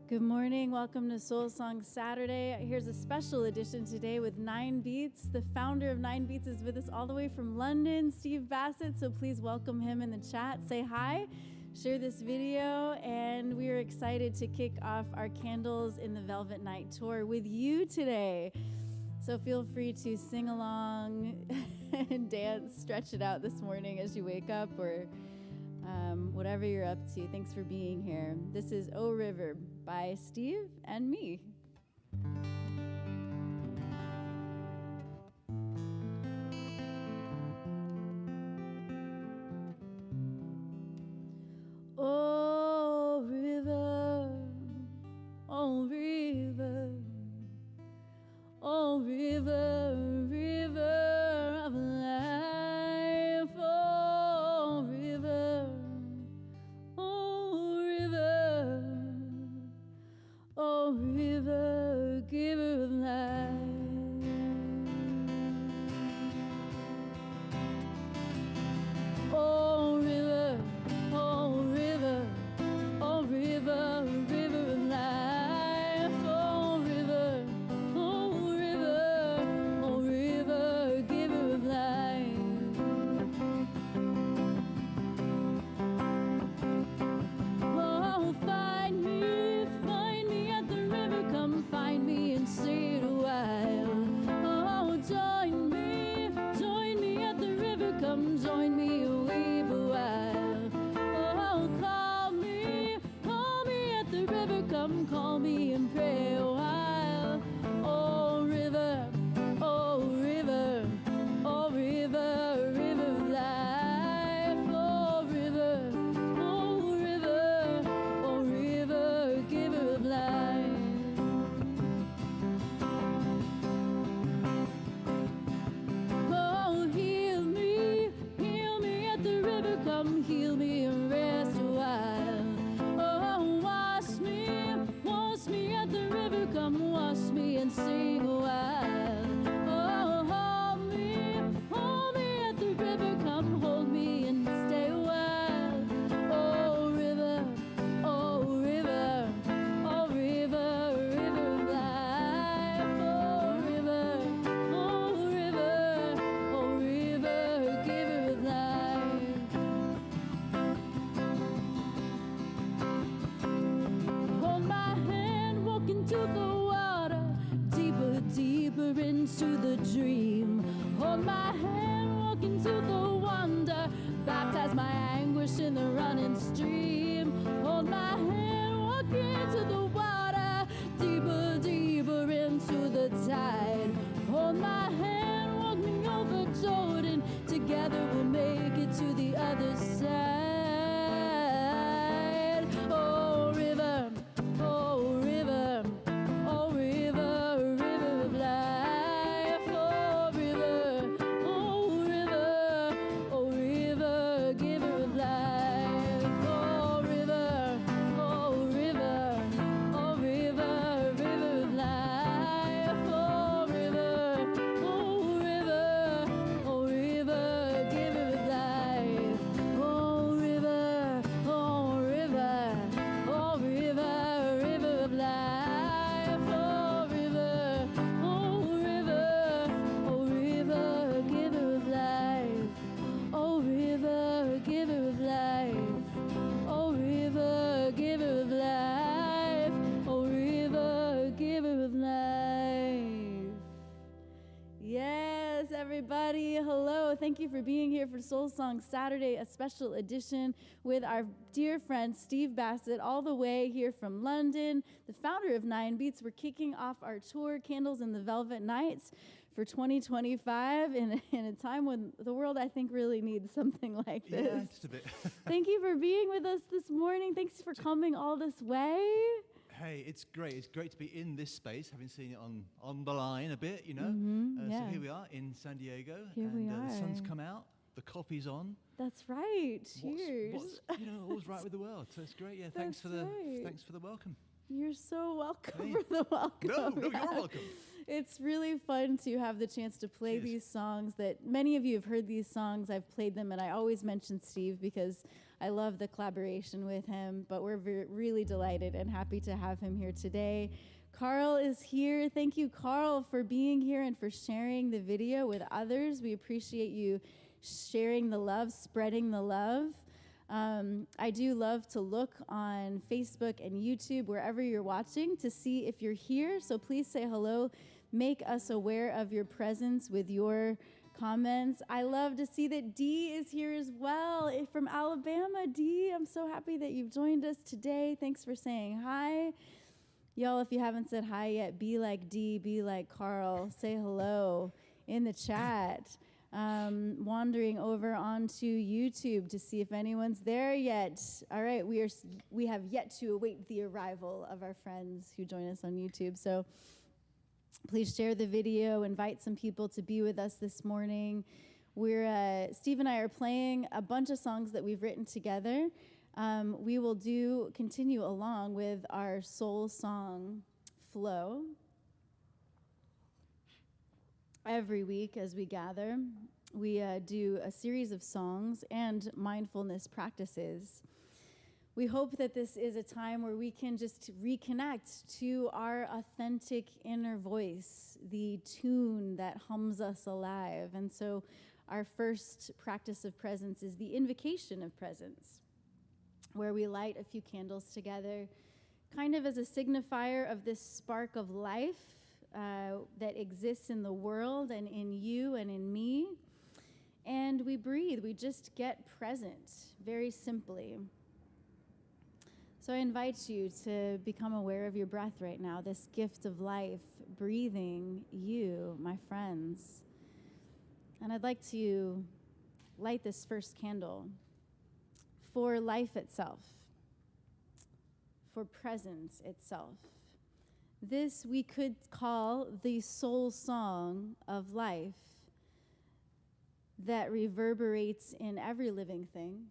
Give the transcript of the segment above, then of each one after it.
Good morning. Welcome to Soul Song Saturday. Here's a special edition today with 9BEATS. The founder of 9BEATS is with us all the way from London, Steve Bassett. So please welcome him in the chat. Say hi, share this video, and we are excited to kick off our Candles in the Velvet Night tour with you today. So feel free to sing along and dance, stretch it out this morning as you wake up, or whatever you're up to. Thanks for being here. This is O River by Steve and me. Oh river, oh river, oh river, river of life, oh river, oh river, oh river, giver of life. Oh river, oh river, oh river, river of life. Oh river, oh river, oh river, giver of life. Oh, find me at the river. Come find me and stay a while. Oh, join me at the river. Come join me and weep a while. Oh, call me at the river. Come call me and pray a while. Oh river, oh river, oh river, river of life. Oh river, oh river, oh river, giver of life. Oh, heal me at the river. Come heal me and rest a while. Oh, wash me at the river. Come wash me and sing a while. Oh, hold me at the river. Come hold me and stay a while. Oh river, oh river, oh river, river of life. Oh river, oh river, oh river, giver of life. Hold my hand, walk into the water, deeper, deeper into the dream. Hold my hand, walk into the wonder, baptize my anguish in the running stream. Hold my hand, walk into the water, deeper, deeper into the tide. Hold my hand, walk me over Jordan, together we'll make it to the other side. Oh river, oh river, oh river, river of life. Oh river, oh river, oh river, giver of life. Oh river, oh river, oh river, river of life. Oh river, oh river, oh river, giver of life. Oh river, oh river, oh river, river of life. Oh river, oh river, oh river, giver of life. Oh river, giver of life. Oh river, giver of life. Oh river, giver of life. Yes, everybody. Hello. Thank you for being here for Soul Song Saturday, a special edition with our dear friend Steve Bassett, all the way here from London, the founder of 9BEATS. We're kicking off our tour, Candles in the Velvet Nights, for 2025 in a time when the world, I think, really needs something like this. Yeah, just a bit. Thank you for being with us this morning. Thanks for coming all this way. Hey, it's great. It's great to be in this space, having seen it on the line a bit, you know. Yeah. So here we are in San Diego. Here we are. The sun's come out, the coffee's on. That's right. Cheers. All's right with the world. So it's great. Yeah, thanks for the welcome. You're so welcome for the welcome. No, you're welcome. It's really fun to have the chance to play these songs that many of you have heard these songs. I've played them, and I always mention Steve because I love the collaboration with him, but we're really delighted and happy to have him here today. Carl is here. Thank you, Carl, for being here and for sharing the video with others. We appreciate you sharing the love, spreading the love. I do love to look on Facebook and YouTube, wherever you're watching, to see if you're here. So please say hello. Make us aware of your presence with your comments. I love to see that Dee is here as well from Alabama. Dee, I'm so happy that you've joined us today. Thanks for saying hi. Y'all, if you haven't said hi yet, be like Dee, be like Carl. Say hello in the chat. Wandering over onto YouTube to see if anyone's there yet. All right, we have yet to await the arrival of our friends who join us on YouTube. So please share the video, invite some people to be with us this morning. Steve and I are playing a bunch of songs that we've written together. We will continue along with our soul song flow. Every week as we gather, we do a series of songs and mindfulness practices. We hope that this is a time where we can just reconnect to our authentic inner voice, the tune that hums us alive. And so our first practice of presence is the invocation of presence, where we light a few candles together, kind of as a signifier of this spark of life that exists in the world and in you and in me. And we breathe. We just get present, very simply. So I invite you to become aware of your breath right now, this gift of life, breathing you, my friends. And I'd like to light this first candle for life itself, for presence itself. This we could call the soul song of life that reverberates in every living thing,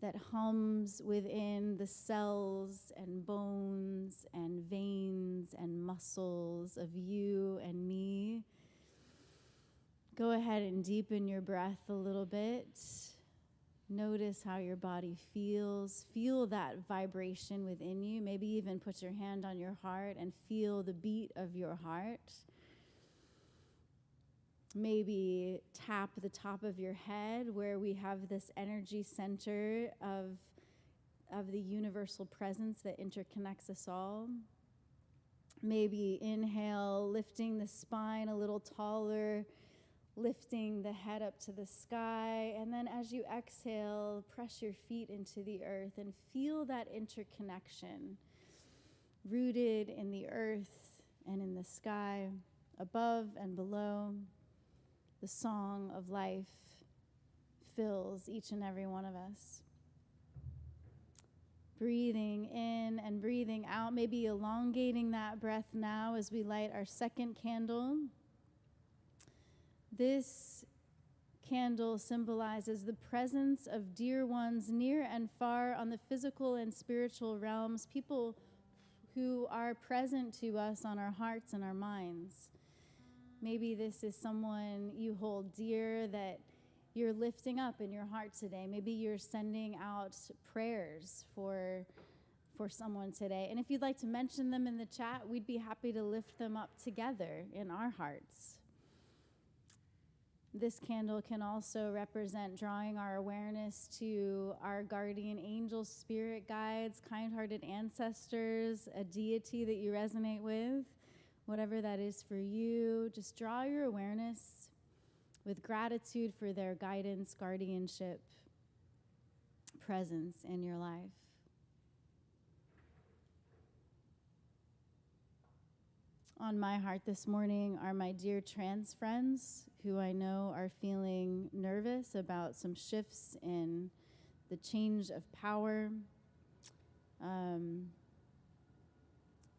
that hums within the cells and bones and veins and muscles of you and me. Go ahead and deepen your breath a little bit. Notice how your body feels. Feel that vibration within you. Maybe even put your hand on your heart and feel the beat of your heart. Maybe tap the top of your head where we have this energy center of the universal presence that interconnects us all. Maybe inhale, lifting the spine a little taller, lifting the head up to the sky, and then as you exhale, press your feet into the earth and feel that interconnection, rooted in the earth and in the sky, above and below. The song of life fills each and every one of us. Breathing in and breathing out, maybe elongating that breath now as we light our second candle. This candle symbolizes the presence of dear ones near and far on the physical and spiritual realms, people who are present to us on our hearts and our minds. Maybe this is someone you hold dear that you're lifting up in your heart today. Maybe you're sending out prayers for someone today. And if you'd like to mention them in the chat, we'd be happy to lift them up together in our hearts. This candle can also represent drawing our awareness to our guardian angels, spirit guides, kind-hearted ancestors, a deity that you resonate with, whatever that is for you. Just draw your awareness with gratitude for their guidance, guardianship, presence in your life. On my heart this morning are my dear trans friends who I know are feeling nervous about some shifts in the change of power.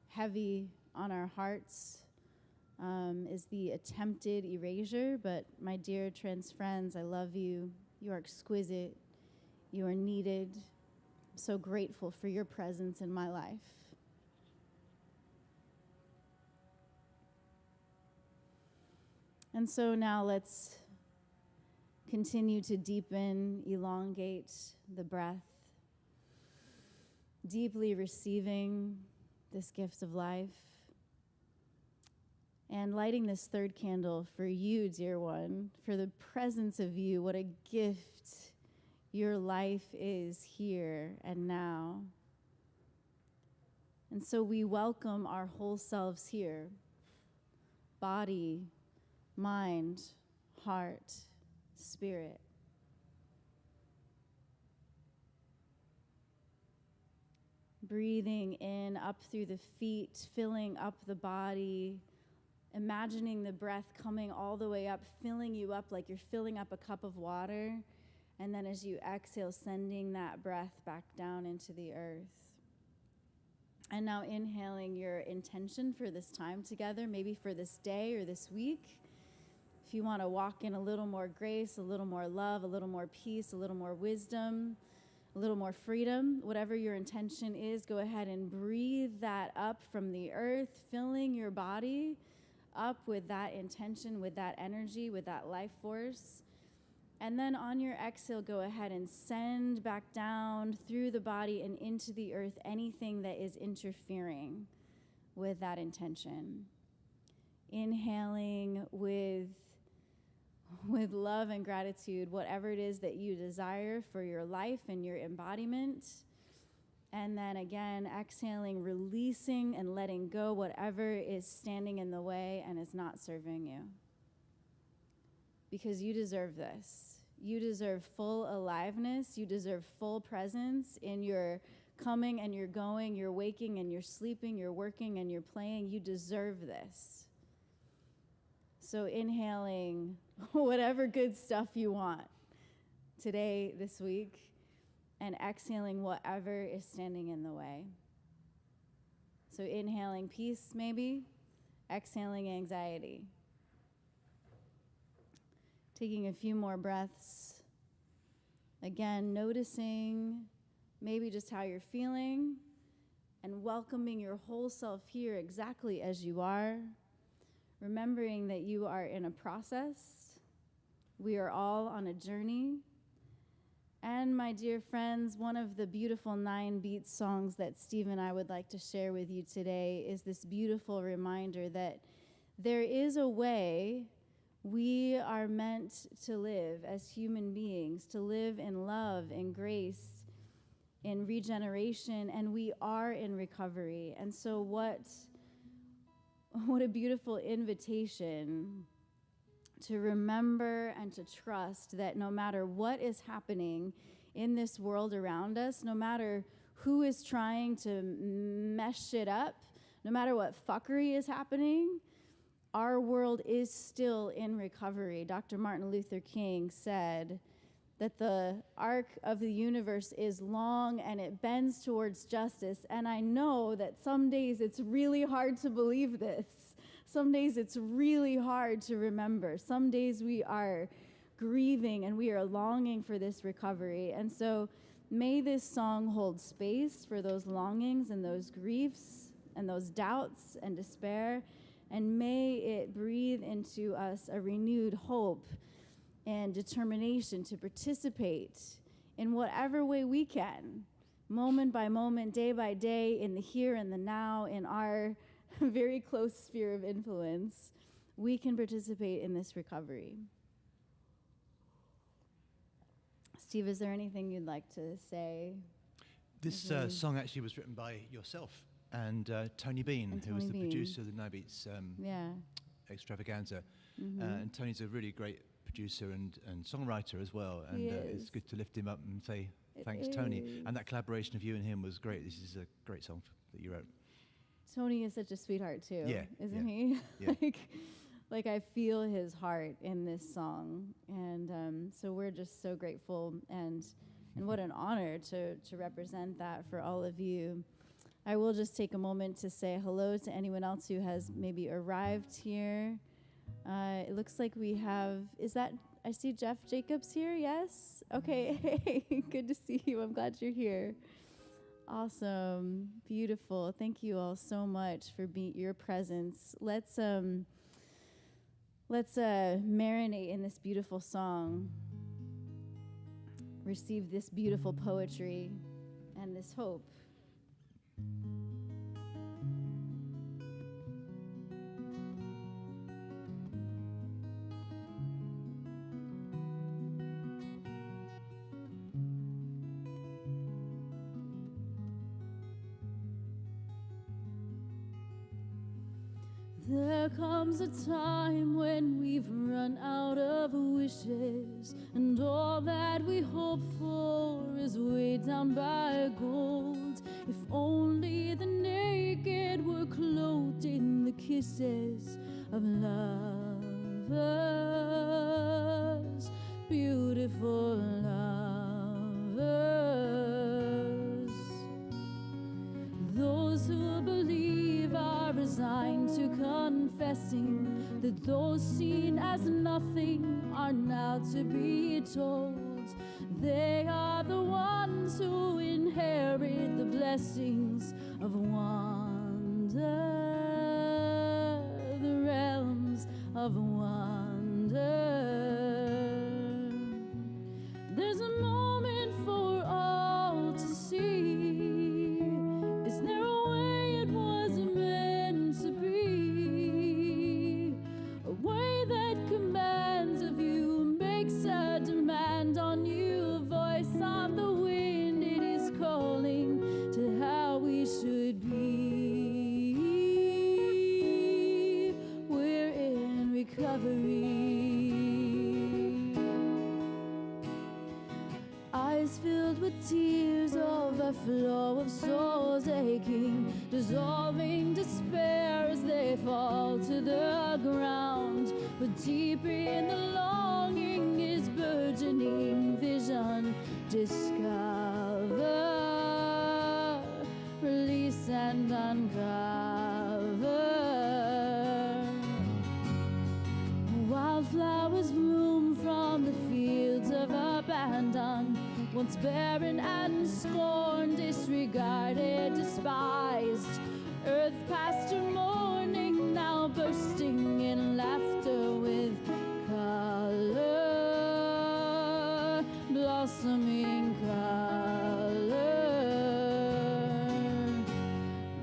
Heavy on our hearts is the attempted erasure, but my dear trans friends, I love you. You are exquisite. You are needed. I'm so grateful for your presence in my life. And so now let's Continue to deepen, elongate the breath, deeply receiving this gift of life. And lighting this third candle for you, dear one, for the presence of you. What a gift your life is here and now. And so we welcome our whole selves here. Body, mind, heart, spirit. Breathing in, up through the feet, filling up the body, imagining the breath coming all the way up, filling you up like you're filling up a cup of water. And then as you exhale, sending that breath back down into the earth. And now inhaling your intention for this time together, maybe for this day or this week. If you want to walk in a little more grace, a little more love, a little more peace, a little more wisdom, a little more freedom, whatever your intention is, go ahead and breathe that up from the earth, filling your body up with that intention, with that energy, with that life force. And then on your exhale, go ahead and send back down through the body and into the earth anything that is interfering with that intention. Inhaling with love and gratitude, whatever it is that you desire for your life and your embodiment. And then again, exhaling, releasing and letting go whatever is standing in the way and is not serving you. Because you deserve this. You deserve full aliveness. You deserve full presence in your coming and your going, your waking and your sleeping, your working and your playing. You deserve this. So inhaling whatever good stuff you want today, this week, and exhaling whatever is standing in the way. So inhaling peace, maybe, exhaling anxiety. Taking a few more breaths. Again, noticing maybe just how you're feeling and welcoming your whole self here exactly as you are. Remembering that you are in a process. We are all on a journey. And my dear friends, one of the beautiful 9BEATS songs that Steve and I would like to share with you today is this beautiful reminder that there is a way we are meant to live as human beings, to live in love and grace, in regeneration, and we are in recovery. And so what a beautiful invitation to remember and to trust that no matter what is happening in this world around us, no matter who is trying to mess it up, no matter what fuckery is happening, our world is still in recovery. Dr. Martin Luther King said that the arc of the universe is long and it bends towards justice. And I know that some days it's really hard to believe this. Some days it's really hard to remember. Some days we are grieving and we are longing for this recovery. And so may this song hold space for those longings and those griefs and those doubts and despair. And may it breathe into us a renewed hope and determination to participate in whatever way we can, moment by moment, day by day, in the here and the now, in our very close sphere of influence. We can participate in this recovery. Steve, is there anything you'd like to say? This song actually was written by yourself and Tony Bean, who was the producer of the 9BEATS extravaganza. Mm-hmm. And Tony's a really great producer and songwriter as well. And it's good to lift him up and say thanks, Tony. And that collaboration of you and him was great. This is a great song that you wrote. Tony is such a sweetheart too, isn't he? Yeah. like I feel his heart in this song. And so we're just so grateful and what an honor to represent that for all of you. I will just take a moment to say hello to anyone else who has maybe arrived here. It looks like we have, I see Jeff Jacobs here, yes? Okay, hey, good to see you. I'm glad you're here. Awesome, beautiful. Thank you all so much for your presence. Let's marinate in this beautiful song. receive this beautiful poetry and this hope. There comes a time when we've run out of wishes, and all that we hope for is weighed down by gold. If only the naked were clothed in the kisses of lovers, beautiful lovers. Those who believe are resigned to confessing that those seen as nothing are now to be told they are the ones who inherit the blessings of wonder, the realms of wonder. There's a moment for all to see. Is there a way it was meant to be? A way that commands of you, makes a demand on you. A voice on the wind, it is calling to how we should be. We're in recovery. Eyes filled with tears, overflow of souls aching, dissolving despair as they fall to the ground. But deep in the longing is burgeoning vision. Discover, release and uncover. Wildflowers bloom from the fields of abandon, once barren and scorned, disregarded, despised. Earth past her mourning, now bursting in laughter with color, blossoming color.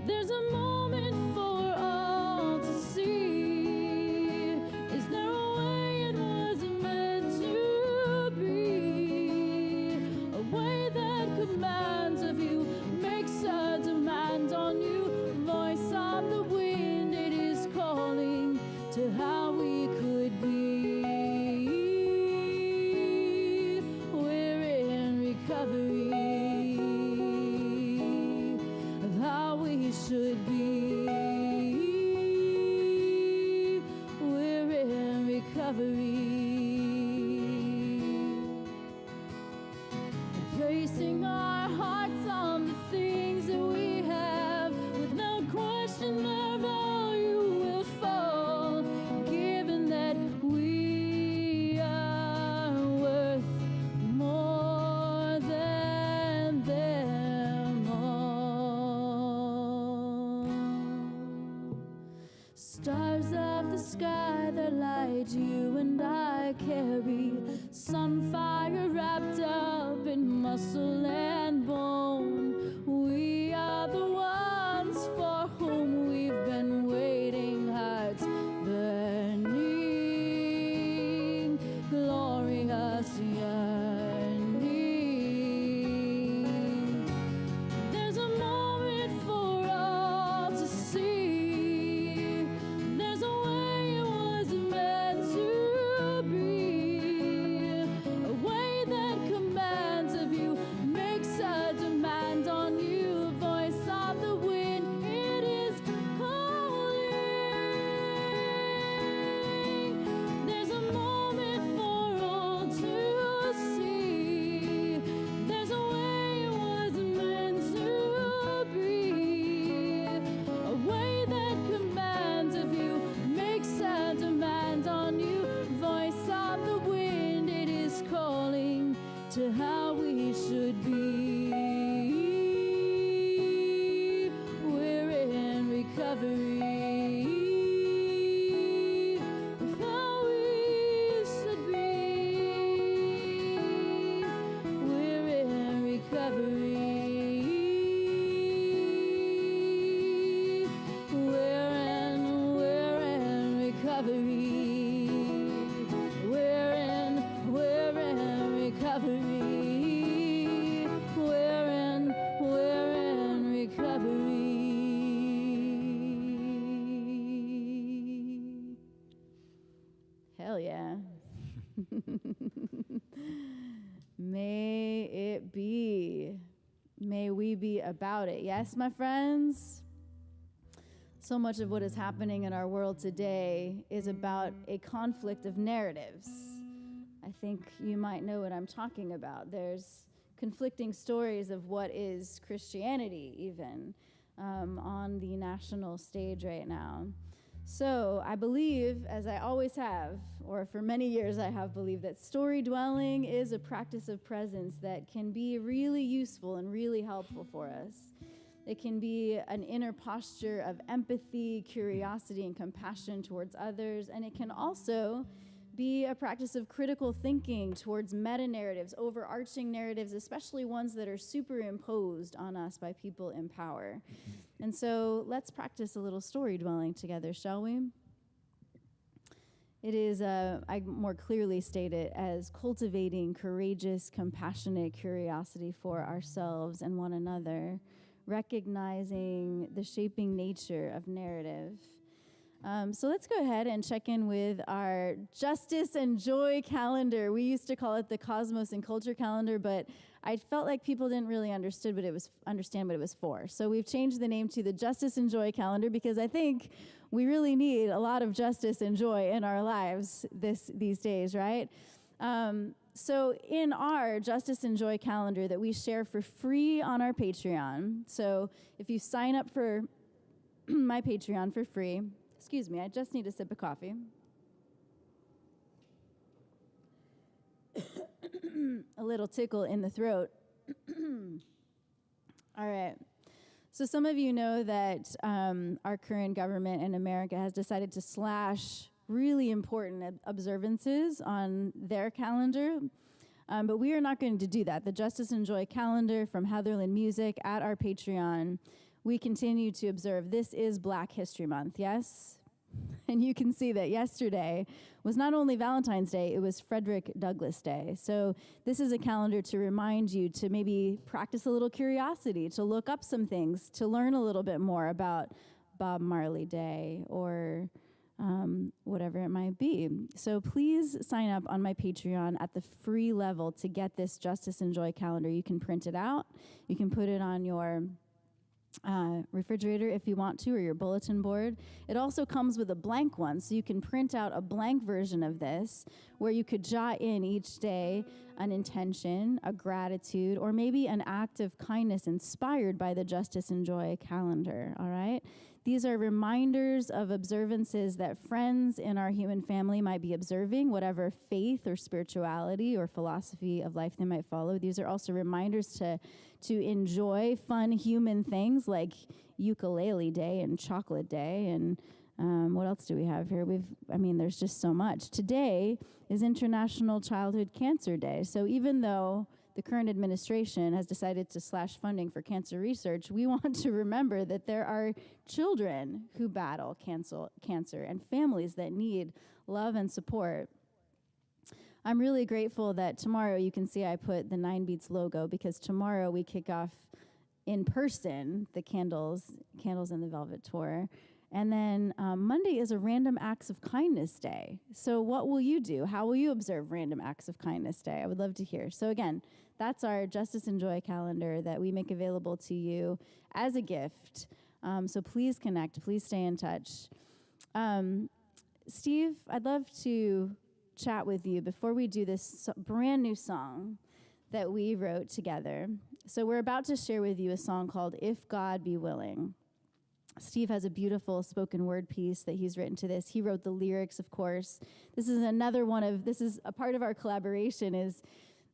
There's a moment for all to see. Is there a way it was meant to be? A way that commands of you, makes a demand on you. Voice on the wind, it is calling to how we could be. We're in recovery of how we should be. We're in recovery. Placing our hearts on the things that we have, without question their value will fall, given that we are worth more than them all. Stars of the sky that light you and I carry, sunfire wrapped up in muscle and bone. We are the ones for whom we've been waiting, hearts burning, glorious yearning. There's a moment for all to see. There's a way it was meant to be. A way that commands of you, makes a demand on you. Voice on the wind, it is calling. There's a moment for all to see. There's a way it was meant to be. A way that commands of you, makes a demand on you. Voice on the wind, it is calling to how we should be. We're in recovery of how we should be. We're in recovery. We're in recovery. Hell yeah. May it be. May we be about it. Yes, my friends? So much of what is happening in our world today is about a conflict of narratives. I think you might know what I'm talking about. There's conflicting stories of what is Christianity, even, on the national stage right now. So I believe, as I always have, or for many years I have believed, that story dwelling is a practice of presence that can be really useful and really helpful for us. It can be an inner posture of empathy, curiosity, and compassion towards others, and it can also be a practice of critical thinking towards meta-narratives, overarching narratives, especially ones that are superimposed on us by people in power. And so let's practice a little story dwelling together, shall we? It is, I more clearly state it as cultivating courageous, compassionate curiosity for ourselves and one another, recognizing the shaping nature of narrative. So let's go ahead and check in with our Justice and Joy calendar. We used to call it the Cosmos and Culture calendar, but I felt like people didn't really understand what it was for. So we've changed the name to the Justice and Joy calendar because I think we really need a lot of justice and joy in our lives these days, right? So in our Justice and Joy calendar that we share for free on our Patreon, so if you sign up for my Patreon for free, excuse me, I just need a sip of coffee. A little tickle in the throat. All right. So some of you know that our current government in America has decided to slash really important observances on their calendar. But we are not going to do that. The Justice and Joy calendar from Heatherlyn Music at our Patreon, we continue to observe. This is Black History Month, yes? And you can see that yesterday was not only Valentine's Day, it was Frederick Douglass Day. So this is a calendar to remind you to maybe practice a little curiosity, to look up some things, to learn a little bit more about Bob Marley Day or whatever it might be. So please sign up on my Patreon at the free level to get this Justice and Joy calendar. You can print it out. You can put it on your refrigerator if you want to, or your bulletin board. It also comes with a blank one, so you can print out a blank version of this where you could jot in each day an intention, a gratitude, or maybe an act of kindness inspired by the Justice and Joy calendar, all right? These are reminders of observances that friends in our human family might be observing, whatever faith or spirituality or philosophy of life they might follow. These are also reminders to enjoy fun human things like Ukulele Day and Chocolate Day and what else do we have here? There's just so much. Today is International Childhood Cancer Day. So even though the current administration has decided to slash funding for cancer research, we want to remember that there are children who battle cancer and families that need love and support. I'm really grateful that tomorrow you can see I put the 9BEATS logo because tomorrow we kick off in person the Candles in the Velvet Tour. And then Monday is a Random Acts of Kindness Day. So what will you do? How will you observe Random Acts of Kindness Day? I would love to hear. So again, that's our Justice and Joy calendar that we make available to you as a gift. So please connect. Please stay in touch. Steve, I'd love to chat with you before we do this brand new song that we wrote together. So we're about to share with you a song called If God Be Willing. Steve has a beautiful spoken word piece that he's written to this. He wrote the lyrics, of course. This is a part of our collaboration is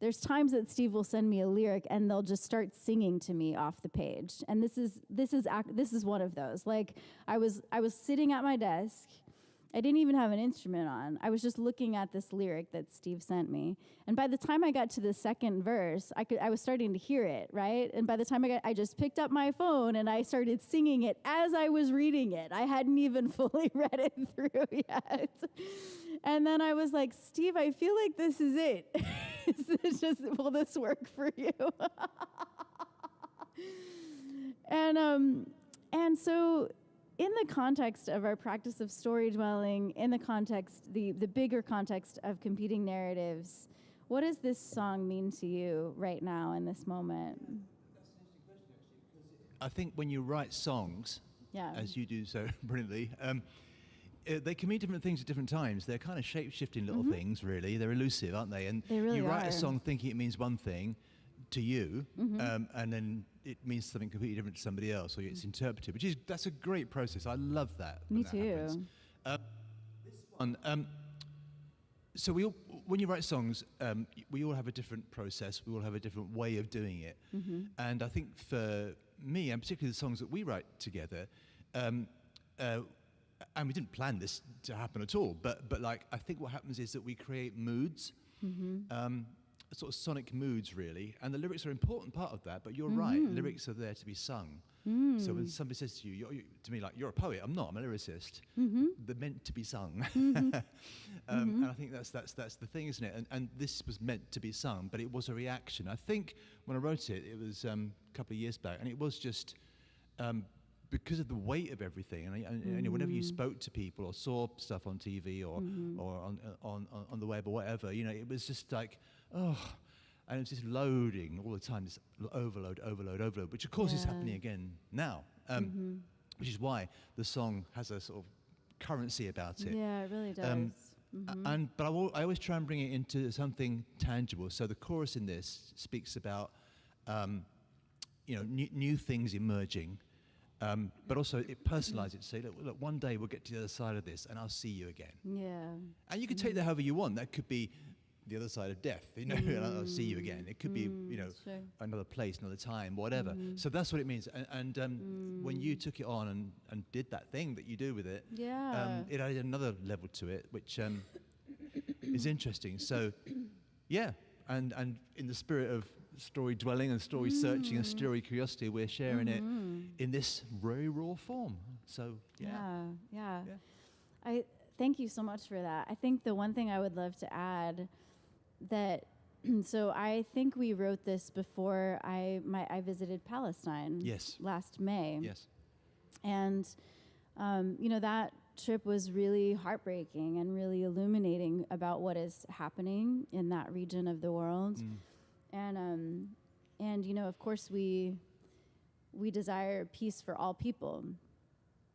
there's times that Steve will send me a lyric and they'll just start singing to me off the page. And this is one of those. Like I was sitting at my desk I didn't even have an instrument on. I was just looking at this lyric that Steve sent me. And by the time I got to the second verse, I was starting to hear it, right? And by the time I just picked up my phone and I started singing it as I was reading it. I hadn't even fully read it through yet. And then I was like, Steve, I feel like this is it. Will this work for you? And so in the context of our practice of story dwelling, in the context, the bigger context of competing narratives, what does this song mean to you right now in this moment? That's an interesting question, actually, because I think when you write songs, as you do so brilliantly, they can mean different things at different times. They're kind of shape-shifting little things, really. They're elusive, aren't they? And they really you write are. A song thinking it means one thing to you, and then it means something completely different to somebody else, or it's interpreted, that's a great process. I love that. Me too. This one, so when you write songs, we all have a different process. We all have a different way of doing it. And I think for me, and particularly the songs that we write together, and we didn't plan this to happen at all, but like I think what happens is that we create moods. Sort of sonic moods, really, and the lyrics are an important part of that. But you're right, lyrics are there to be sung. So when somebody says to you, to me, like, you're a poet, I'm not, I'm a lyricist. They're meant to be sung. And I think that's the thing, isn't it? And this was meant to be sung, but it was a reaction. I think when I wrote it, it was a couple of years back, and it was just because of the weight of everything. And whenever you spoke to people or saw stuff on TV or on the web or whatever, it was just like, oh, and it was just loading all the time, this overload, which of course is happening again now, which is why the song has a sort of currency about it. Yeah, it really does. But I always try and bring it into something tangible. So the chorus in this speaks about, new things emerging, but also it personalizes it to say, look, one day we'll get to the other side of this and I'll see you again. Yeah. And you can take that however you want. That could be the other side of death, and I'll see you again. It could be, another place, another time, whatever. So that's what it means. And when you took it on and did that thing that you do with it, it added another level to it, which is interesting. So, and in the spirit of story dwelling and story searching and story curiosity, we're sharing it in this very raw form. So, I thank you so much for that. I think the one thing I would love to add that, so I think we wrote this before I visited Palestine. Yes. Last May. Yes. And, that trip was really heartbreaking and really illuminating about what is happening in that region of the world. And of course we desire peace for all people,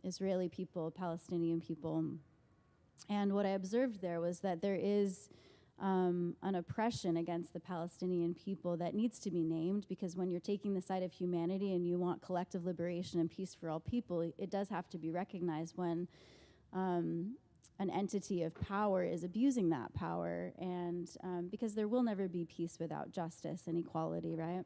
Israeli people, Palestinian people. And what I observed there was that there is an oppression against the Palestinian people that needs to be named, because when you're taking the side of humanity and you want collective liberation and peace for all people, it does have to be recognized when an entity of power is abusing that power, and because there will never be peace without justice and equality, right?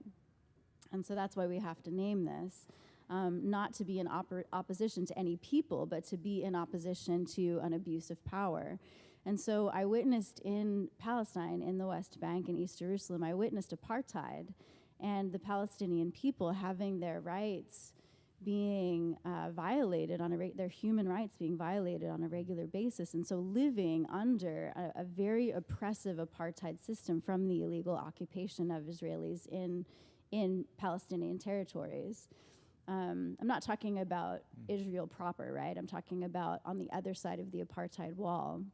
And so that's why we have to name this. Not to be in opposition to any people, but to be in opposition to an abuse of power. And so I witnessed in Palestine, in the West Bank, in East Jerusalem, I witnessed apartheid and the Palestinian people having their rights being violated their human rights being violated on a regular basis. And so living under a very oppressive apartheid system from the illegal occupation of Israelis in Palestinian territories. I'm not talking about Israel proper, right? I'm talking about on the other side of the apartheid wall.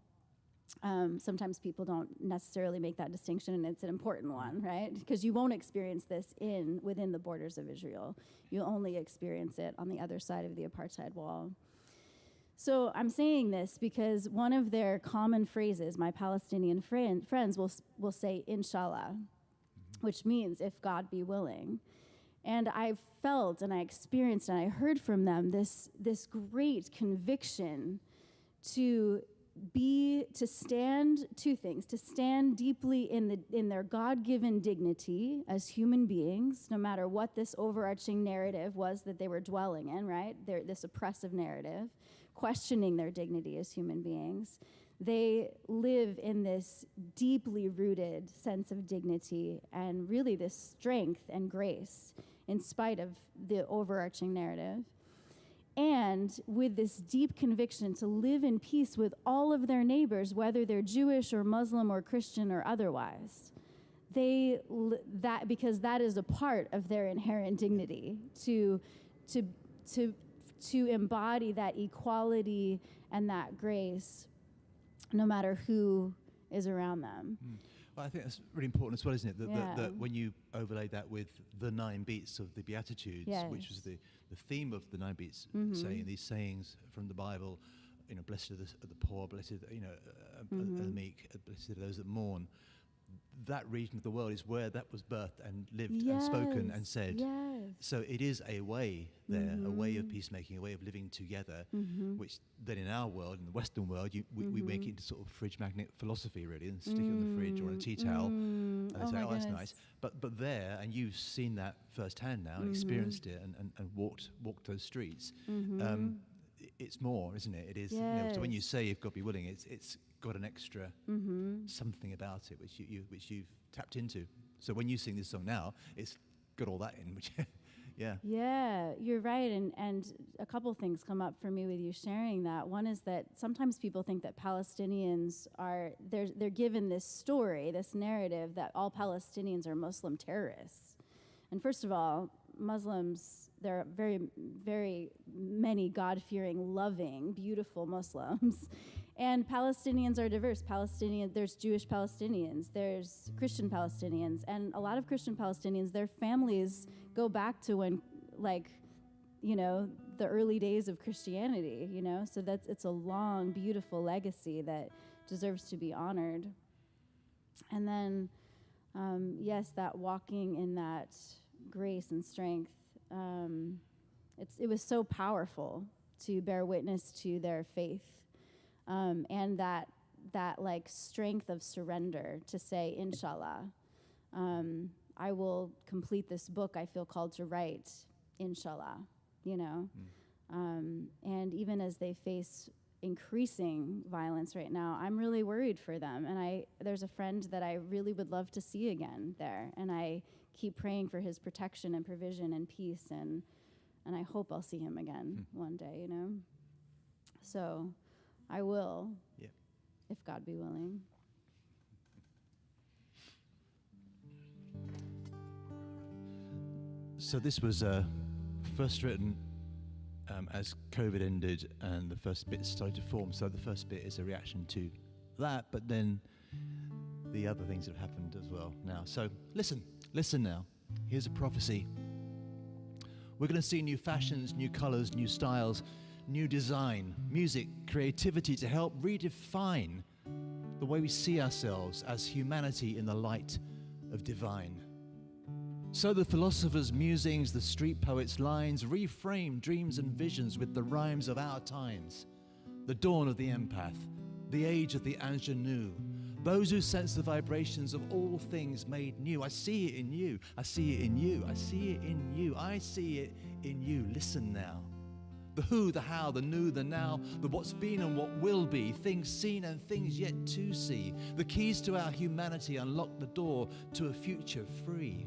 Sometimes people don't necessarily make that distinction, and it's an important one, right? Because you won't experience this within the borders of Israel. You'll only experience it on the other side of the apartheid wall. So I'm saying this because one of their common phrases, my Palestinian friends will say, Inshallah, which means if God be willing. And I felt and I experienced and I heard from them this great conviction to stand two things, to stand deeply in their God-given dignity as human beings, no matter what this overarching narrative was that they were dwelling in, right? This oppressive narrative, questioning their dignity as human beings. They live in this deeply rooted sense of dignity and really this strength and grace in spite of the overarching narrative. And with this deep conviction to live in peace with all of their neighbors, whether they're Jewish or Muslim or Christian or otherwise. Because that is a part of their inherent dignity, to embody that equality and that grace no matter who is around them. Well, I think that's really important as well, isn't it? That when you overlay that with the 9 beats of the Beatitudes, which was the theme of the 9 beats, saying these sayings from the Bible, blessed are the poor, blessed are the meek, blessed are those that mourn. That region of the world is where that was birthed and lived and spoken and said. Yes. So it is a way there, a way of peacemaking, a way of living together, which then in our world, in the Western world, we make it into sort of fridge magnet philosophy, really, and stick it on the fridge or on a tea towel, and they say, that's nice. But there, and you've seen that firsthand now, and experienced it, and walked those streets. It's more, isn't it? It is. Yes. So when you say you've got to be willing, it's got an extra something about it which you've tapped into. So when you sing this song now, it's got all that in, which Yeah, you're right, and a couple things come up for me with you sharing that. One is that sometimes people think that Palestinians they're given this story, this narrative that all Palestinians are Muslim terrorists. And first of all, Muslims, there are very, very many God-fearing, loving, beautiful Muslims. And Palestinians are diverse. There's Jewish Palestinians, there's Christian Palestinians, and a lot of Christian Palestinians, their families go back to when, the early days of Christianity, So it's a long, beautiful legacy that deserves to be honored. And then, yes, that walking in that grace and strength, it was so powerful to bear witness to their faith. And that strength of surrender to say, inshallah, I will complete this book I feel called to write, inshallah, And even as they face increasing violence right now, I'm really worried for them. And there's a friend that I really would love to see again there. And I keep praying for his protection and provision and peace. And I hope I'll see him again one day, So I will, if God be willing. So this was first written as COVID ended and the first bit started to form. So the first bit is a reaction to that, but then the other things have happened as well now. So listen now. Here's a prophecy. We're going to see new fashions, new colors, new styles, new design, music, creativity to help redefine the way we see ourselves as humanity in the light of divine. So the philosopher's musings, the street poet's lines reframe dreams and visions with the rhymes of our times. The dawn of the empath, the age of the ingenue, those who sense the vibrations of all things made new. I see it in you, I see it in you, I see it in you, I see it in you. Listen now. The who, the how, the new, the now, the what's been and what will be, things seen and things yet to see. The keys to our humanity unlock the door to a future free.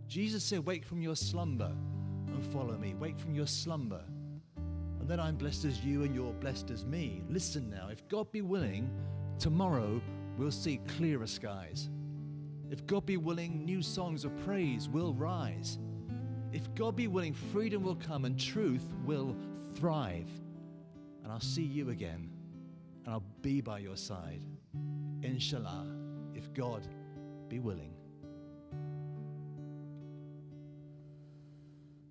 Jesus said, wake from your slumber and follow me. Wake from your slumber. And then I'm blessed as you and you're blessed as me. Listen now, if God be willing, tomorrow we'll see clearer skies. If God be willing, new songs of praise will rise. If God be willing, freedom will come and truth will thrive. And I'll see you again, and I'll be by your side. Inshallah, if God be willing.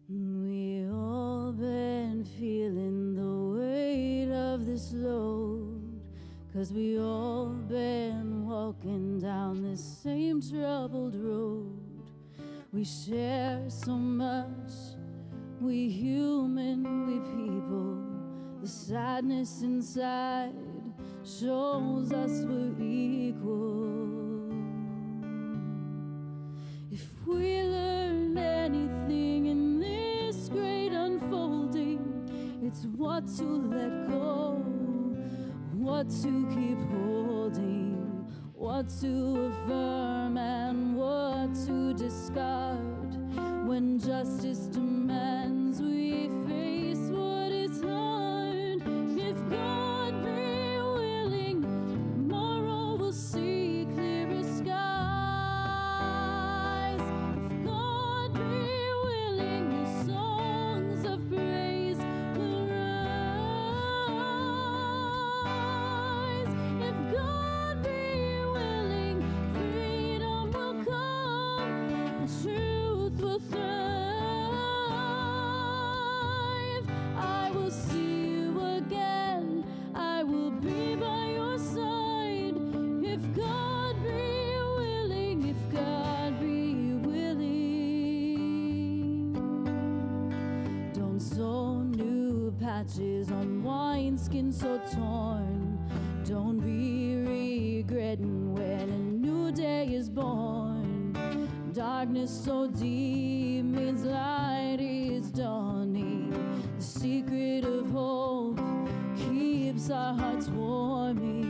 We all been feeling the weight of this load, 'cause we all been walking down this same troubled road. We share so much, we human, we people. The sadness inside shows us we're equal. If we learn anything in this great unfolding, it's what to let go what to keep holding, what to affirm and what to discard. When justice demands we face what is hard. If God be willing, tomorrow we'll see clearer skies. If God be willing, the songs of praise will rise. If God be willing, freedom will come, and truth will thrive. I will see you again, I will be by your side. If God be willing, if God be willing. Don't sew new patches on wineskin so torn. Don't be regretting when a new day is born. Darkness so deep means light is dawning. The secret of hope keeps our hearts warming.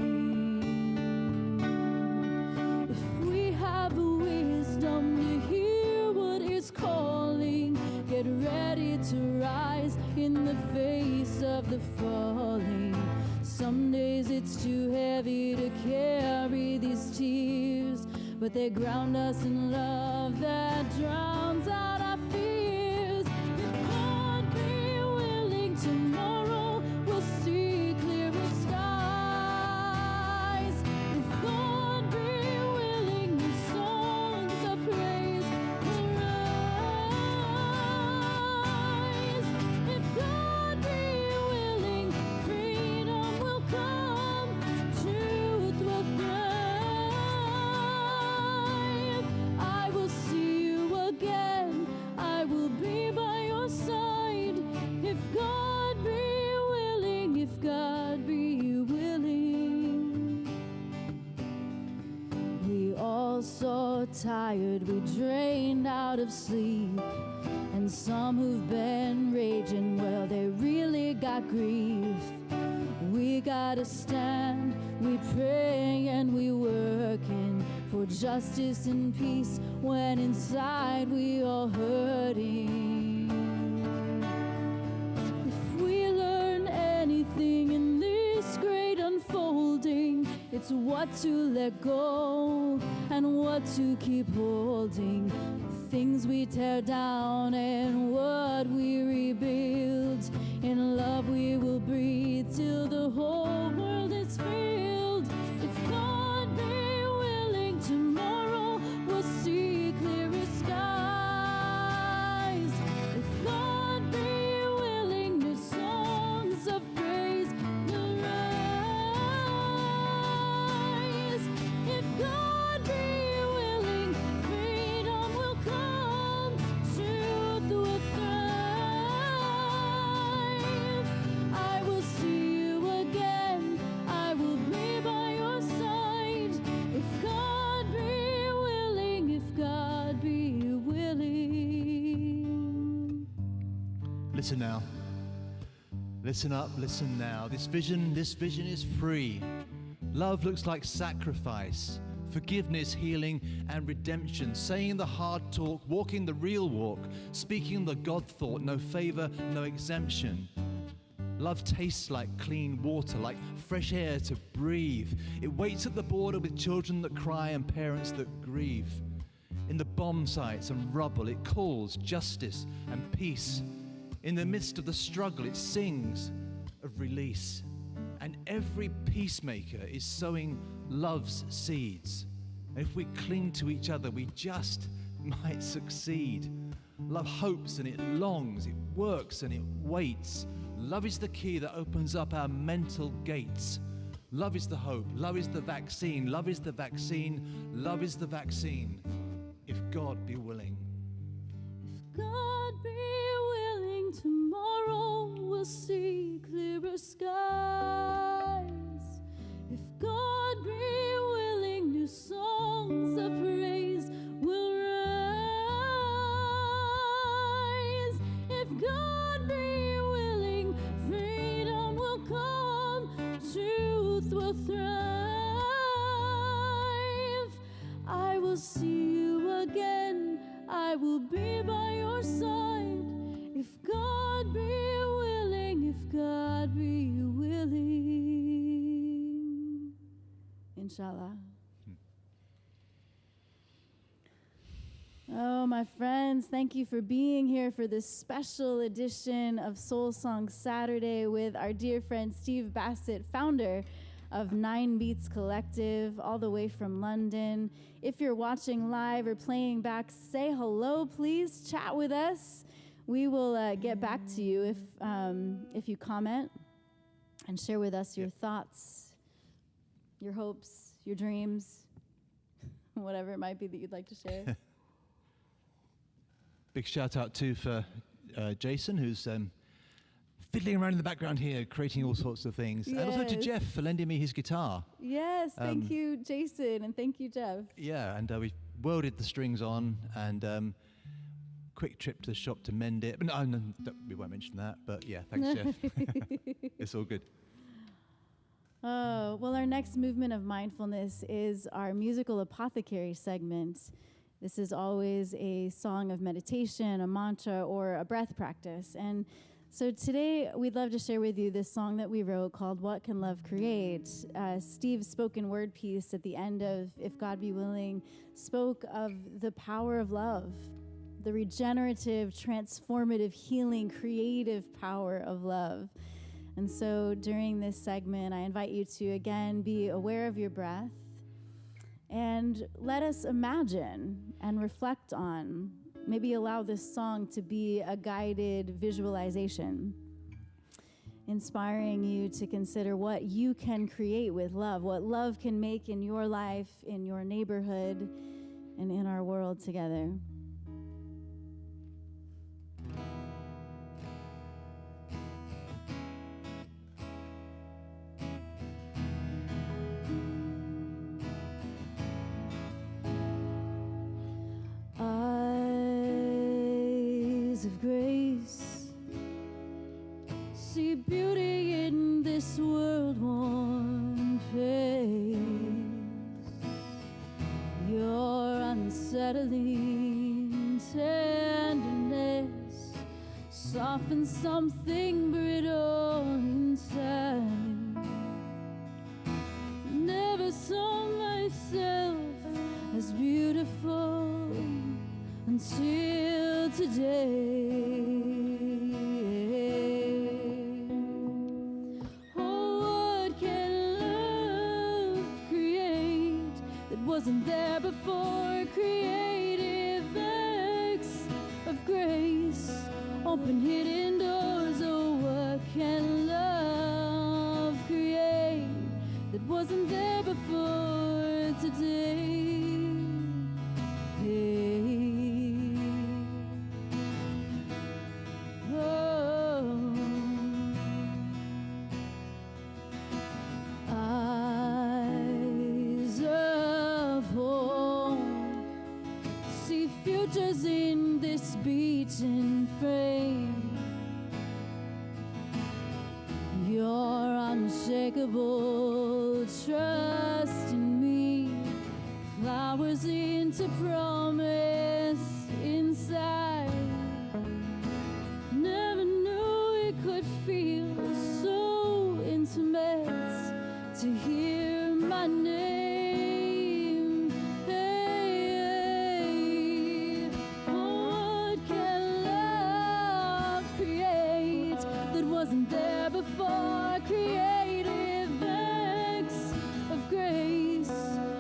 If we have the wisdom to hear what is calling, get ready to rise in the face of the falling. Some days it's too heavy to carry these tears, but they ground us in love that drowns out our fears. If God be willing, tomorrow we'll see clearer skies. If God be willing, the songs of praise will rise. If God be willing, freedom will come, truth will thrive. I will see you again, I will be by your side. If God be willing, if God be willing. We all so tired, we drained out of sleep. And some who've been raging, well, they really got grief. We gotta stand, we pray and we working for justice and peace when inside we all hurting. If we learn anything in this great unfolding, it's what to let go and what to keep holding. Things we tear down and what we rebuild. In love we will breathe till the whole world is filled. If God be willing, tomorrow we'll see clearer skies. If God be willing, new songs of praise will rise. If God be willing, freedom will come, truth will thrive. I will see you again, I will be by your side. If God be willing, if God be willing. Listen now. Listen up, listen now. This vision is free. Love looks like sacrifice, forgiveness, healing, and redemption. Saying the hard talk, walking the real walk, speaking the God thought, no favor, no exemption. Love tastes like clean water, like fresh air to breathe. It waits at the border with children that cry and parents that grieve. In the bomb sites and rubble, it calls justice and peace. In the midst of the struggle, it sings of release. And every peacemaker is sowing love's seeds. And if we cling to each other, we just might succeed. Love hopes and it longs, it works and it waits. Love is the key that opens up our mental gates. Love is the hope, love is the vaccine, love is the vaccine, love is the vaccine. If God be willing. If God be willing, tomorrow we'll see clearer skies. If God be willing, new songs of praise will rise. If God be willing, freedom will come, truth will Inshallah. Oh, my friends, thank you for being here for this special edition of Soul Song Saturday with our dear friend Steve Bassett, founder of 9BEATS Collective, all the way from London. If you're watching live or playing back, say hello, please. Chat with us. We will get back to you if you comment and share with us your thoughts, your hopes, your dreams, whatever it might be that you'd like to share. Big shout out too for Jason, who's fiddling around in the background here, creating all sorts of things. Yes. And also to Jeff for lending me his guitar. Yes, thank you, Jason, and thank you, Jeff. Yeah, and we welded the strings on, and quick trip to the shop to mend it. But no, we won't mention that, but yeah, thanks, Jeff. It's all good. Oh, well, our next movement of mindfulness is our musical apothecary segment. This is always a song of meditation, a mantra, or a breath practice. And so today we'd love to share with you this song that we wrote called What Can Love Create? Steve's spoken word piece at the end of If God Be Willing spoke of the power of love, the regenerative, transformative, healing, creative power of love. And so during this segment, I invite you to again be aware of your breath. And let us imagine and reflect on, maybe allow this song to be a guided visualization, inspiring you to consider what you can create with love, what love can make in your life, in your neighborhood, and in our world together. Of grace, see beauty in this world-worn face. Your unsettling tenderness softens something brittle inside. Never saw myself as beautiful until today. Oh, what can love create that wasn't there before? Creative acts of grace, open hidden doors. Oh, what can love create that wasn't there before today? In this beaten frame, your unshakable trust in me, flowers into promise inside. Never knew it could feel so intimate to hear my name. Wasn't there before. Creative acts of grace,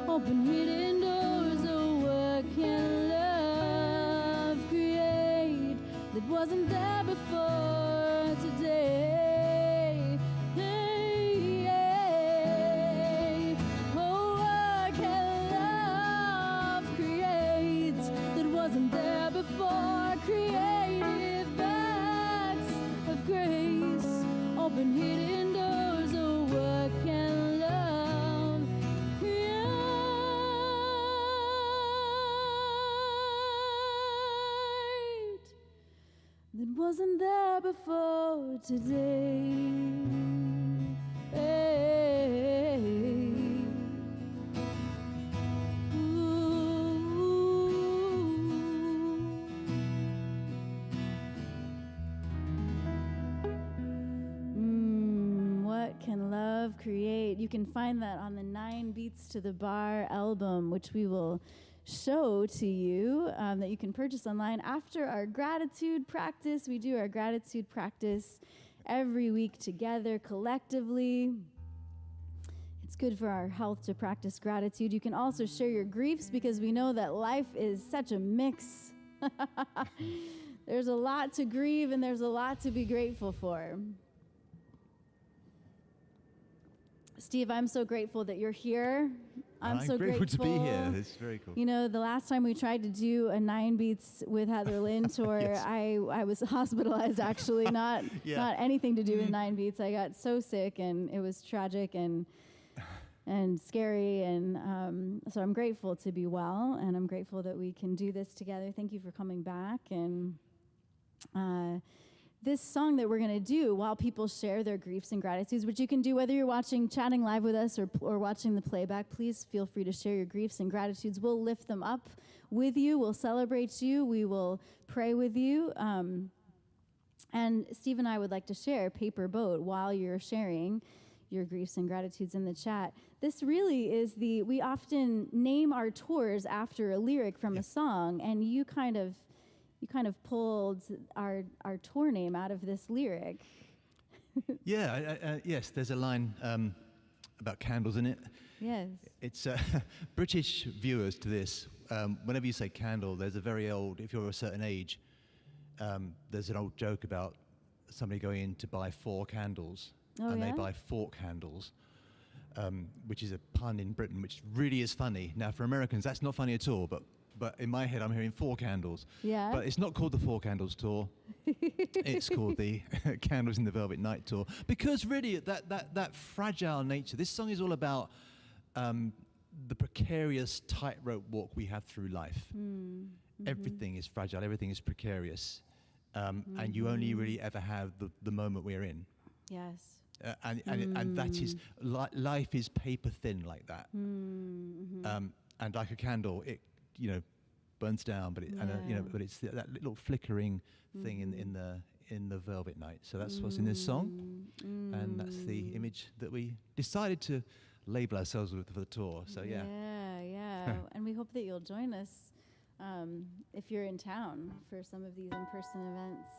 open hidden doors. Oh, what can love create that wasn't there before today? Hey, hey. Oh, what can love create that wasn't there before? Creative acts of grace, open hidden doors. Oh, what can love create that wasn't there before today? Hey. What can love create great. You can find that on the 9 Beats to the Bar album, which we will show to you, that you can purchase online. After our gratitude practice, we do our gratitude practice every week together collectively. It's good for our health to practice gratitude. You can also share your griefs, because we know that life is such a mix. There's a lot to grieve and there's a lot to be grateful for. Steve, I'm so grateful that you're here. I'm so grateful to be here. It's very cool. You know, the last time we tried to do a 9 Beats with Heatherlyn tour, yes. I was hospitalized, actually, not anything to do with 9 Beats. I got so sick, and it was tragic and scary, and so I'm grateful to be well, and I'm grateful that we can do this together. Thank you for coming back. And this song that we're going to do while people share their griefs and gratitudes, which you can do whether you're chatting live with us or watching the playback, please feel free to share your griefs and gratitudes. We'll lift them up with you. We'll celebrate you. We will pray with you. And Steve and I would like to share Paper Boat while you're sharing your griefs and gratitudes in the chat. This really is we often name our tours after a lyric from a song, and you kind of pulled our tour name out of this lyric. Yes, there's a line about candles in it. Yes. It's British viewers to this. Whenever you say candle, there's a very old, if you're a certain age, there's an old joke about somebody going in to buy 4 candles, they buy fork handles, which is a pun in Britain, which really is funny. Now, for Americans, that's not funny at all, but in my head, I'm hearing 4 candles. Yeah. But it's not called the 4 Candles Tour. It's called the Candles in the Velvet Night Tour. Because really, that fragile nature, this song is all about the precarious tightrope walk we have through life. Mm-hmm. Everything is fragile, everything is precarious. And you only really ever have the moment we're in. Yes. And that is, life is paper thin like that. Mm-hmm. And like a candle, it burns down, but but it's that little flickering thing in the velvet night. So that's what's in this song, and that's the image that we decided to label ourselves with for the tour. So yeah. And we hope that you'll join us if you're in town for some of these in-person events.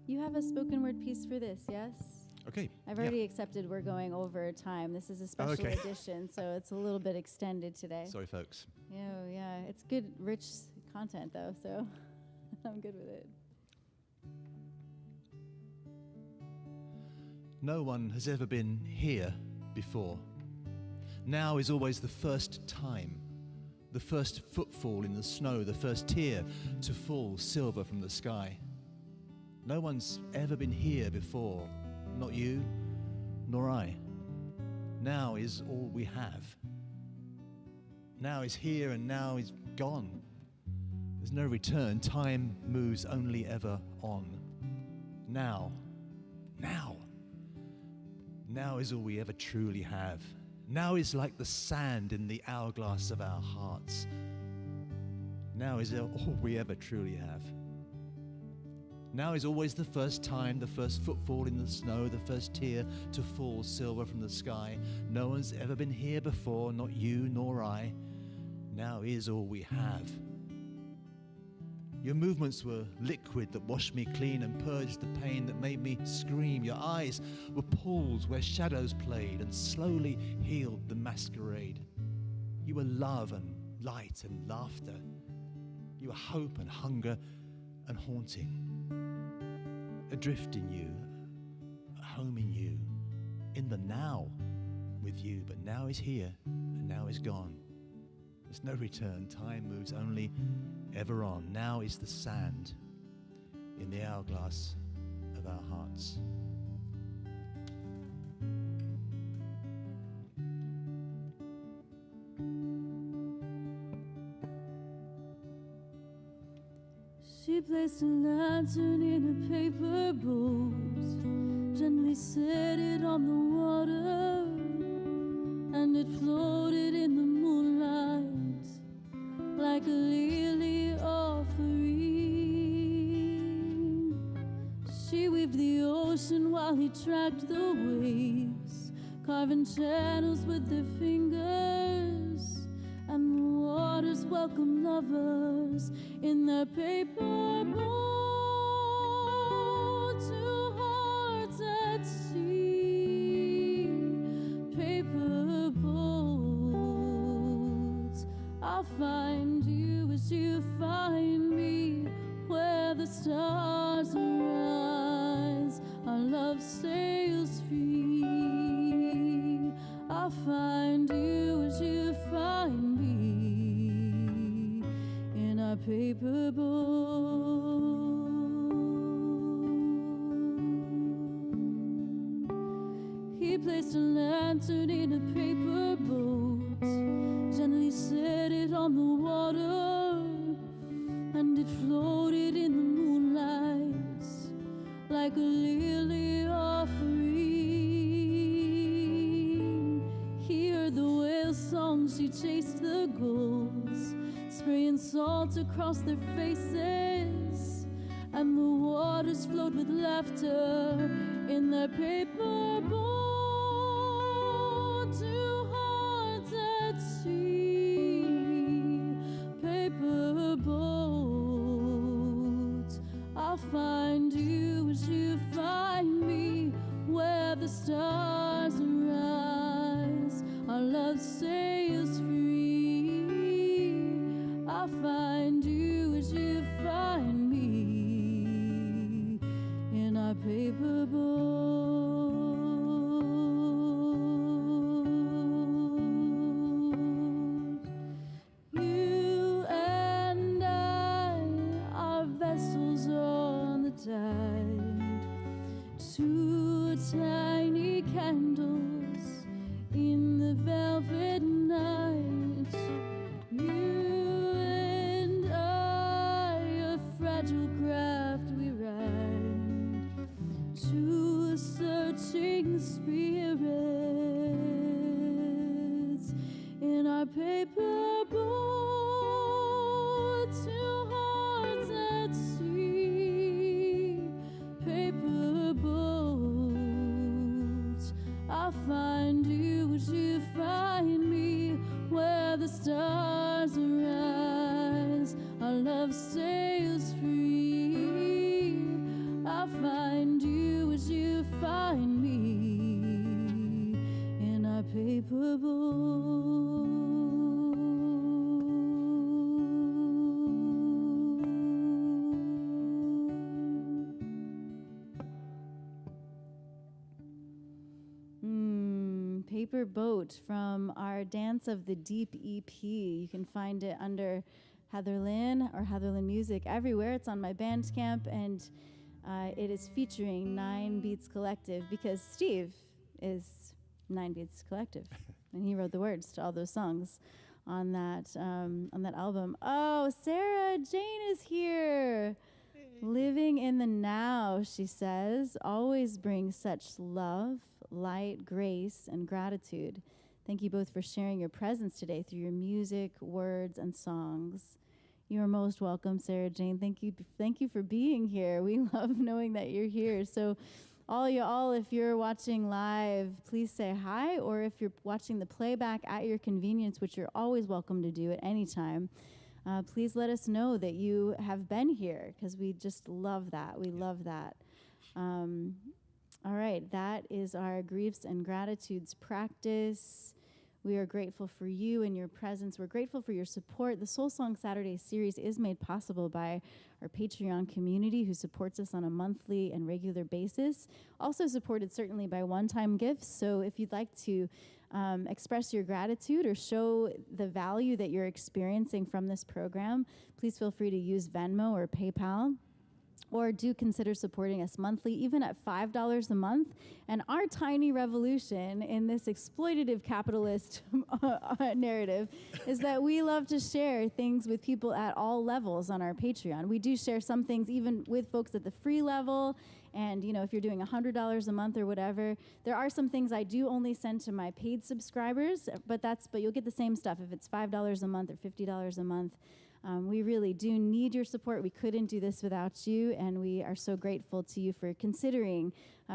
You have a spoken word piece for this, yes? Okay. I've already accepted we're going over time. This is a special edition, so it's a little bit extended today. Sorry, folks. Yeah. It's good, rich content, though, so I'm good with it. No one has ever been here before. Now is always the first time, the first footfall in the snow, the first tear to fall silver from the sky. No one's ever been here before. Not you, nor I. Now is all we have. Now is here and now is gone. There's no return. Time moves only ever on. Now is all we ever truly have. Now is like the sand in the hourglass of our hearts. Now is all we ever truly have. Now is always the first time, the first footfall in the snow, the first tear to fall silver from the sky. No one's ever been here before, not you nor I. Now is all we have. Your movements were liquid that washed me clean and purged the pain that made me scream. Your eyes were pools where shadows played and slowly healed the masquerade. You were love and light and laughter. You were hope and hunger and haunting. Adrift in you, a home in you, in the now with you, but now is here and now is gone. There's no return. Time moves only ever on. Now is the sand in the hourglass of our hearts. She placed a lantern in a paper boat, gently set it on the water, and it floated in the moonlight like a lily offering. She weaved the ocean while he tracked the waves, carving channels with their fingers, and the waters welcome lovers in their paper boat to hearts at sea. Paper boats, I'll find you as you find me, where the stars arise, our love sails free. I'll find you as you find me in our paper boat. He placed a lantern in a paper boat, gently set it on the water, and it floated in the moonlight like a lily offering. He heard the whale song, she chased the gulls, spraying salt across their faces, and the waters flowed with laughter in their paper boat to hearts at sea. Paper boat, I'll find you as you find me, where the stars arise, our love sails free. I'll find you as you find me in our paper boat. You and I are vessels on the tide, two tiny candles in the velvet night. You and I, a fragile craft we ride, two searching spirits in our paper boat to hearts at sea. Paper boat, I'll find you as you find me, where the stars arise, our love sails free. I'll find you as you find me in our paper boat. Paper Boat from our Dance of the Deep EP. You can find it under Heatherlyn or Heatherlyn Music everywhere. It's on my Bandcamp, and it is featuring 9BEATS Collective, because Steve is 9BEATS Collective, and he wrote the words to all those songs on that album. Oh, Sarah Jane is here. Living in the now, she says, always brings such love, light, grace, and gratitude. Thank you both for sharing your presence today through your music, words, and songs. You are most welcome, Sarah Jane. Thank you for being here. We love knowing that you're here. So all y'all, if you're watching live, please say hi, or if you're watching the playback at your convenience, which you're always welcome to do at any time, please let us know that you have been here, because we just love that. We love that. All right, that is our Griefs and Gratitudes practice. We are grateful for you and your presence. We're grateful for your support. The Soul Song Saturday series is made possible by our Patreon community, who supports us on a monthly and regular basis. Also supported certainly by one-time gifts. So if you'd like to express your gratitude or show the value that you're experiencing from this program, please feel free to use Venmo or PayPal. Or do consider supporting us monthly, even at $5 a month. And our tiny revolution in this exploitative capitalist narrative is that we love to share things with people at all levels on our Patreon. We do share some things even with folks at the free level. And, you know, if you're doing $100 a month or whatever, there are some things I do only send to my paid subscribers, but you'll get the same stuff if it's $5 a month or $50 a month. We really do need your support. We couldn't do this without you, and we are so grateful to you for considering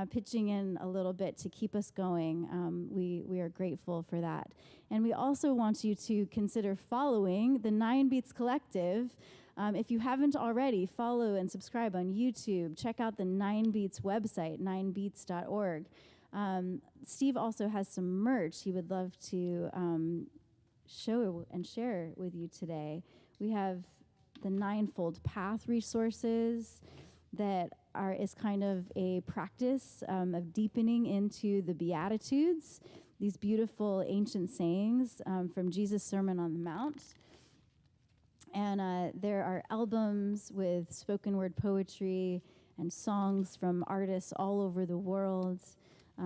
pitching in a little bit to keep us going. We are grateful for that. And we also want you to consider following the 9BEATS Collective. If you haven't already, follow and subscribe on YouTube. Check out the 9BEATS website, 9beats.org. Steve also has some merch he would love to show and share with you today. We have the Ninefold Path resources that is kind of a practice of deepening into the Beatitudes, these beautiful ancient sayings from Jesus' Sermon on the Mount. And there are albums with spoken word poetry and songs from artists all over the world.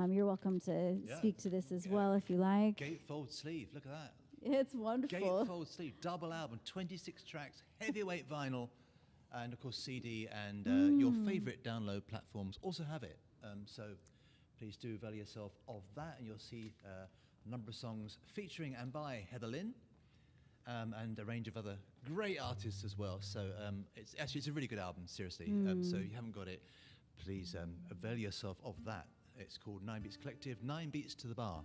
You're welcome to speak to this as well if you like. Gatefold sleeve, look at that. It's wonderful. Gatefold sleeve, double album, 26 tracks, heavyweight vinyl, and of course CD, and your favorite download platforms also have it. So please do avail yourself of that, and you'll see a number of songs featuring and by Heatherlyn, and a range of other great artists as well. So it's a really good album, seriously. So if you haven't got it, please avail yourself of that. It's called 9BEATS Collective, 9 Beats to the Bar.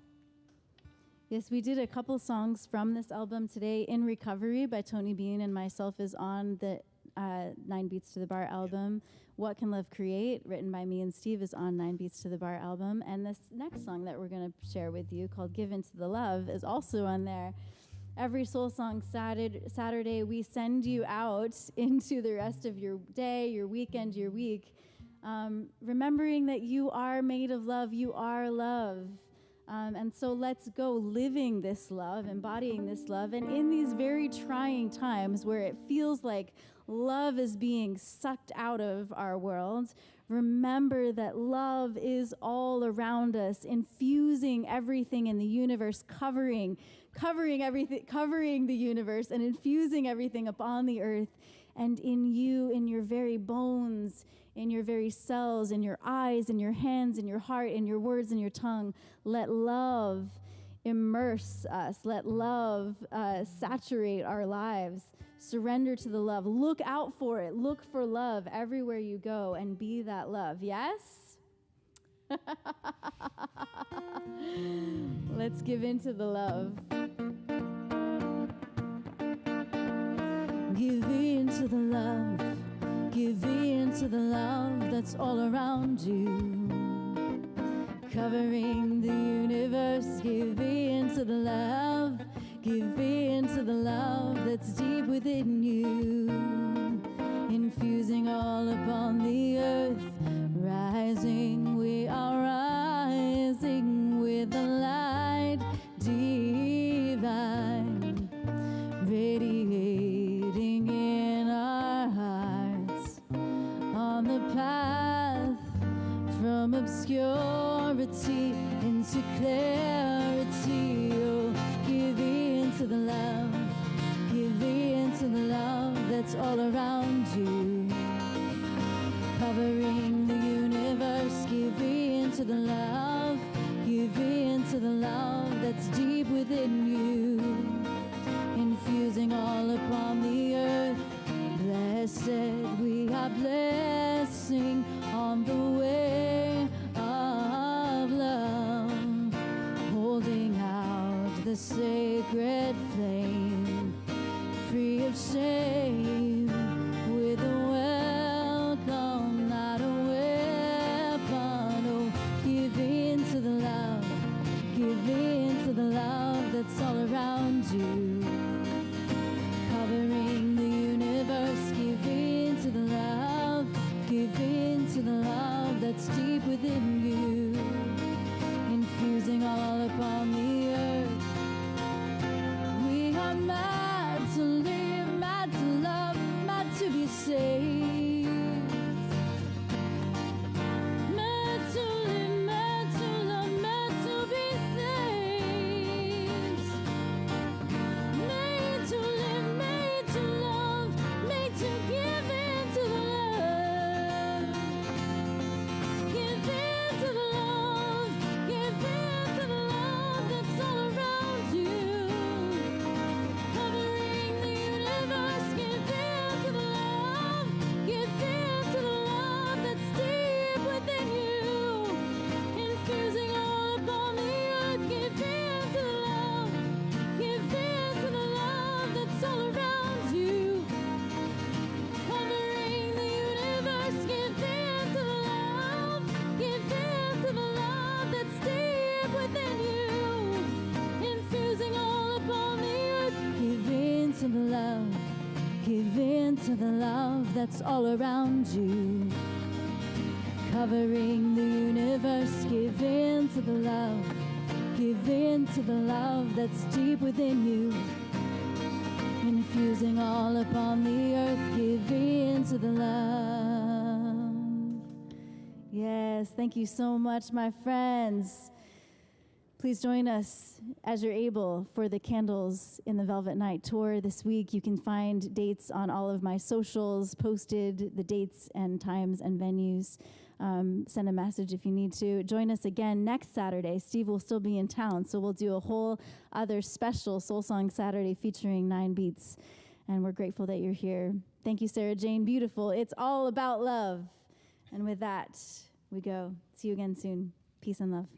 Yes, we did a couple songs from this album today. In Recovery by Tony Bean and myself is on the 9 Beats to the Bar album. What Can Love Create, written by me and Steve, is on 9 Beats to the Bar album. And this next song that we're going to share with you, called Give Into the Love, is also on there. Every Soul Song Saturday, we send you out into the rest of your day, your weekend, your week, remembering that you are made of love, you are love. And so let's go living this love, embodying this love. And in these very trying times where it feels like love is being sucked out of our world, remember that love is all around us, infusing everything in the universe, covering everything, covering the universe and infusing everything upon the earth. And in you, in your very bones, in your very cells, in your eyes, in your hands, in your heart, in your words, in your tongue. Let love immerse us. Let love saturate our lives. Surrender to the love. Look out for it. Look for love everywhere you go and be that love. Yes? Let's give into the love. Give in to the love. Give in to the love that's all around you. Covering the universe. Give in to the love. Give in to the love that's deep within you. Infusing all upon the earth. Rising, we are rising with the light divine. Radiating in our hearts on the path from obscurity into clarity. Oh, give in to the love, give in to the love that's all around you. Covering the universe, give in to the love, give in to the love that's deep within you. Infusing all upon the earth. Blessed, we are blessing on the way of love, holding out the sacred flame, free of shame, with a welcome, not a weapon. Oh, give in to the love, give in to the love that's all around you. Covering the universe, give in to the love, give in to the love that's deep within you. Infusing all upon the earth. We are mad to live, mad to love, that's all around you. Covering the universe, give in to the love. Give in to the love that's deep within you. Infusing all upon the earth, give in to the love. Yes, thank you so much, my friends. Please join us as you're able for the Candles in the Velvet Night tour this week. You can find dates on all of my socials, posted the dates and times and venues. Send a message if you need to. Join us again next Saturday. Steve will still be in town, so we'll do a whole other special Soul Song Saturday featuring 9BEATS. And we're grateful that you're here. Thank you, Sarah Jane. Beautiful. It's all about love. And with that, we go. See you again soon. Peace and love.